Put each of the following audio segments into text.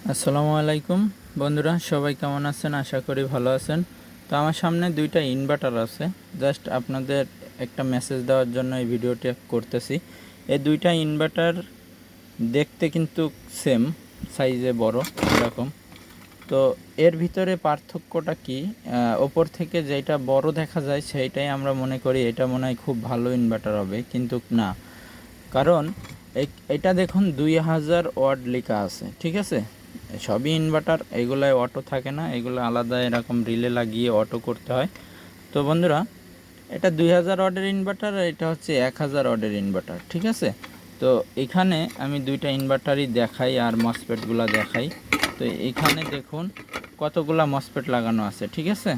আসসালামু আলাইকুম বন্ধুরা, সবাই কেমন আছেন? আশা করি ভালো আছেন। তো আমার সামনে দুইটা ইনভার্টার আছে, জাস্ট আপনাদের একটা মেসেজ দেওয়ার জন্য এই ভিডিওটি করতেছি। এই দুইটা ইনভার্টার দেখতে কিন্তু সেম সাইজে বড় এরকম। তো এর ভিতরে পার্থক্যটা কি? ওপর থেকে যেটা বড় দেখা যায় সেইটাই আমরা মনে করি এটা মনে হয় খুব ভালো ইনভার্টার হবে, কিন্তু না। কারণ এটা দেখুন 2000 ওয়াট লেখা আছে, ঠিক আছে? সবই ইনভার্টার, এগুলায় অটো থাকে না, এগুলো আলাদা এরকম রিলে লাগিয়ে অটো করতে হয়। তো বন্ধুরা, এটা 2000 ওয়াটের ইনভার্টার আর এটা হচ্ছে 1000 ওয়াটের ইনভার্টার, ঠিক আছে? তো এখানে আমি দুইটা ইনভার্টারই দেখাই আর মসফেটগুলো দেখাই। তো এখানে দেখুন কতগুলা মসফেট লাগানো আছে, ঠিক আছে?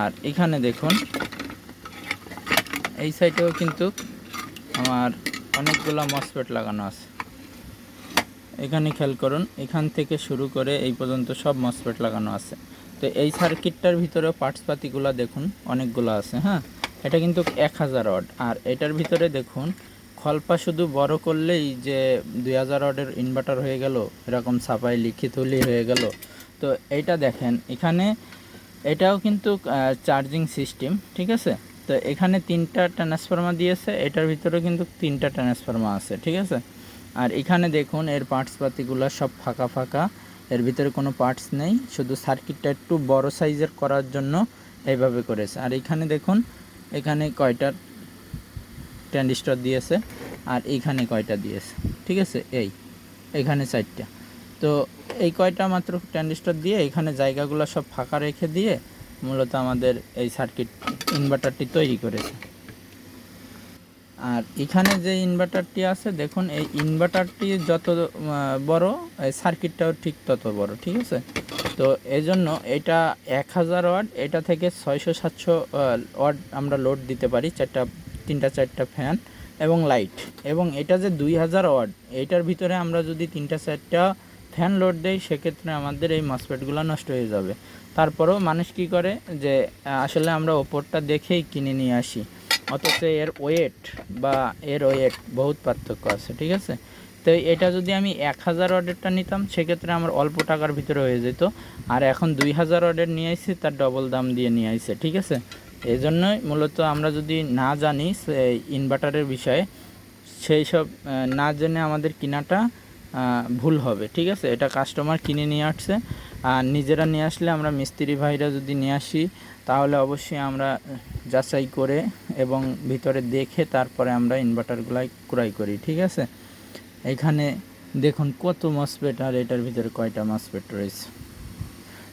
আর এখানে দেখুন এই সাইডেও কিন্তু আমার অনেকগুলো মসফেট লাগানো আছে। এখানে খেয়াল করুন, এখান থেকে শুরু করে এই পর্যন্ত সব মসফেট লাগানো আছে। তো এই সার্কিটটার ভিতরে পার্টসপাতিগুলো দেখুন অনেকগুলো আছে। হ্যাঁ, এটা কিন্তু 1000 ওয়াট। আর এটার ভিতরে দেখুন খলপা শুধু বড় করলেই যে 2000 ওয়াটের ইনভার্টার হয়ে গেল, এরকম ছাপাই লিখিত হলেই হয়ে গেল। তো এইটা দেখেন, এখানে এটাও কিন্তু চার্জিং সিস্টেম, ঠিক আছে? তো এখানে 3টা ট্রান্সফরমার দিয়েছে, এটার ভিতরে কিন্তু 3টা ট্রান্সফরমার আছে, ঠিক আছে? আর এখানে দেখুন এর পার্টসপাতিগুলো সব ফাঁকা ফাঁকা, এর ভিতরে কোনো পার্টস নেই, শুধু সার্কিটটা একটু বড় সাইজের করার জন্য এইভাবে করেছে। আর এখানে দেখুন এখানে কয়টা ট্রানজিস্টর দিয়েছে আর এইখানে কয়টা দিয়েছে, ঠিক আছে? এখানে 4টা। তো এই কয়টা মাত্র ট্রানজিস্টর দিয়ে এখানে জায়গাগুলো সব ফাঁকা রেখে দিয়ে মূলত আমাদের এই সার্কিট ইনভার্টারটি তৈরি করেছে। আর এখানে যে ইনভার্টারটি আছে দেখুন, এই ইনভার্টারটি যত বড়, এই সার্কিটটাও ঠিক তত বড়, ঠিক আছে? তো এই জন্য এটা 1000 ওয়াট, এটা থেকে 600-700 ওয়াট আমরা লোড দিতে পারি, 3-4টা ফ্যান এবং লাইট। এবং এটা যে 2000 ওয়াট, এইটার ভিতরে আমরা যদি 3-4টা ফ্যান লোড দেই সেক্ষেত্রে আমাদের এই মসফেটগুলো নষ্ট হয়ে যাবে। তারপরেও মানুষ কী করে যে আসলে আমরা ওপরটা দেখেই কিনে নিয়ে আসি, অথচ এর ওয়েট বহুত পার্থক্য আছে, ঠিক আছে? তো এটা যদি আমি 1000 ওয়াটেরটা নিতাম সেক্ষেত্রে আমার অল্প টাকার ভিতরে হয়ে যেত। আর এখন 2000 ওয়াটের নিয়ে আসছি, তার ডবল দাম দিয়ে নিয়ে আসছে, ঠিক আছে? এই জন্যই মূলত আমরা যদি না জানি ইনভার্টারের বিষয়ে, সেই সব না জেনে আমাদের কেনাটা ভুল হবে, ঠিক আছে? এটা কাস্টমার কিনে নিয়ে আসছে, আর নিজেরা নিয়ে আসলে আমরা মিস্ত্রি ভাইরা যদি নিয়ে আসি তাহলে অবশ্যই আমরা যাচাই করে এবং ভিতরে দেখে তারপরে আমরা ইনভার্টারগুলাই ক্রয় করি, ঠিক আছে? এখানে দেখুন কত মসফেট আর এটার ভিতরে কয়টা মসফেট রয়েছে।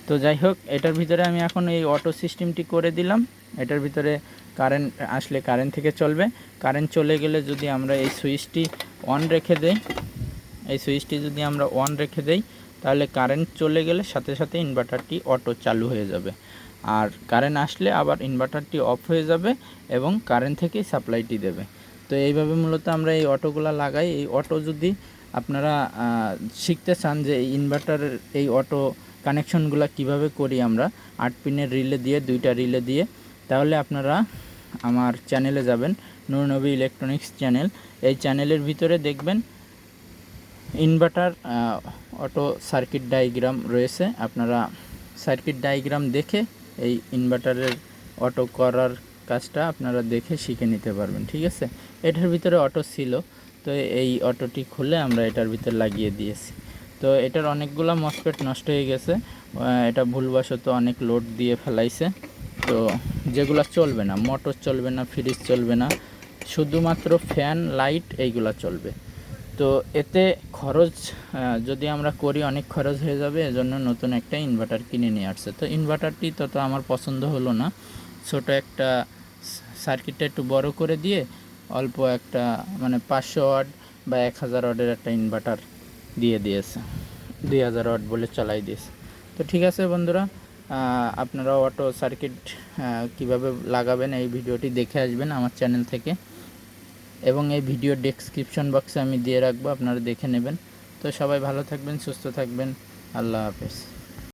তো যাই হোক, এটার ভিতরে আমি এখন এই অটো সিস্টেমটি করে দিলাম। এটার ভিতরে কারেন্ট আসলে কারেন্ট থেকে চলবে, কারেন্ট চলে গেলে যদি আমরা এই সুইচটি অন রেখে দেই, এই সুইচটি যদি আমরা অন রেখে দেই তাহলে কারেন্ট চলে গেলে সাথে সাথে ইনভার্টারটি অটো চালু হয়ে যাবে। আর কারেন্ট আসলে আবার ইনভার্টারটি অফ হয়ে যাবে এবং কারেন্ট থেকেই সাপ্লাইটি দেবে। তো এইভাবে মূলত আমরা এই অটোগুলো লাগাই। এই অটো যদি আপনারা শিখতে চান যে এই ইনভার্টারের এই অটো কানেকশনগুলো কিভাবে করি আমরা 8 পিনের রিলে দিয়ে, 2টা রিলে দিয়ে, তাহলে আপনারা আমার চ্যানেলে যাবেন, নূর নবী ইলেকট্রনিক্স চ্যানেল। এই চ্যানেলের ভিতরে দেখবেন ইনভার্টার অটো সার্কিট ডায়াগ্রাম রয়েছে। আপনারা সার্কিট ডায়াগ্রাম দেখে এই ইনভার্টারের অটো করার কাজটা আপনারা দেখে শিখে নিতে পারবেন, ঠিক আছে? এটার ভিতরে অটো ছিল, তো এই অটোটি খুলে আমরা এটার ভিতরে লাগিয়ে দিয়েছি। তো এটার অনেকগুলো মসফেট নষ্ট হয়ে গেছে, এটা ভুলবশত অনেক লোড দিয়ে ফেলাইছে। তো যেগুলো চলবে না, মোটর চলবে না, ফ্রিজ চলবে না, শুধুমাত্র ফ্যান লাইট এইগুলো চলবে। তো এতে খরচ যদি আমরা করি অনেক খরচ হয়ে যাবে, এজন্য নতুন একটা ইনভার্টার কিনে নিয়ে আসছে। তো ইনভার্টারটি তত আমার পছন্দ হলো না, ছোট একটা সার্কিটটা একটু বড় করে দিয়ে অল্প একটা মানে 500 ওয়াট বা 1000 ওয়াটের একটা ইনভার্টার দিয়ে দিয়েছে, 2000 ওয়াট বলে চালাই দিয়েছে। তো ঠিক আছে বন্ধুরা, আপনারা অটো সার্কিট কীভাবে লাগাবেন এই ভিডিওটি দেখে আসবেন আমার চ্যানেল থেকে, এবং এই ভিডিও ডেসক্রিপশন বক্সে আমি দিয়ে রাখবো, আপনারা দেখে নেবেন। তো সবাই ভালো থাকবেন, সুস্থ থাকবেন, আল্লাহ হাফেজ।